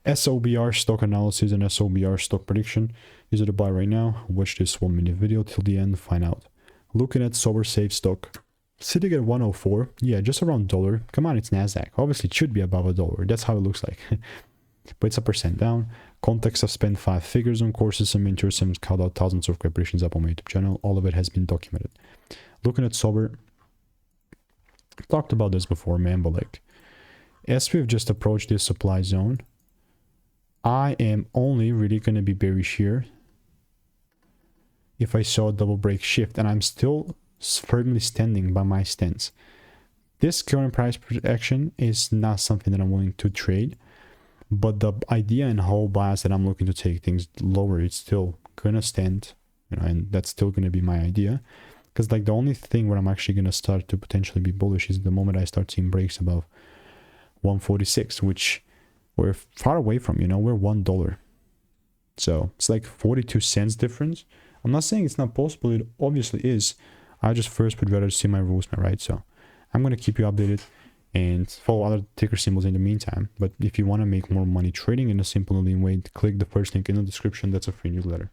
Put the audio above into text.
SOBR stock analysis and SOBR stock prediction. Is it a buy right now? Watch this 1-minute video till the end, find out. Looking at Sobr safe stock, sitting at 104, yeah, just around $1. Come on, it's Nasdaq. Obviously, it should be above $1. That's how it looks like. But it's a percent down. Context, I've spent 5 figures on courses and mentors and called out thousands of preparations up on my YouTube channel. All of it has been documented. Looking at Sobr, talked about this before, man, but like, as we've just approached this supply zone, I am only really going to be bearish here if I saw a double break shift, and I'm still firmly standing by my stance. This current price action is not something that I'm willing to trade, but the idea and whole bias that I'm looking to take things lower, it's still gonna stand, you know, and that's still gonna be my idea. Because like the only thing where I'm actually gonna start to potentially be bullish is the moment I start seeing breaks above 146, which we're far away from, you know, we're $1. So it's like 42 cents difference. I'm not saying it's not possible, it obviously is. I just first would rather see my rules, right? So I'm going to keep you updated and follow other ticker symbols in the meantime. But if you want to make more money trading in a simple and lean way, click the first link in the description. That's a free newsletter.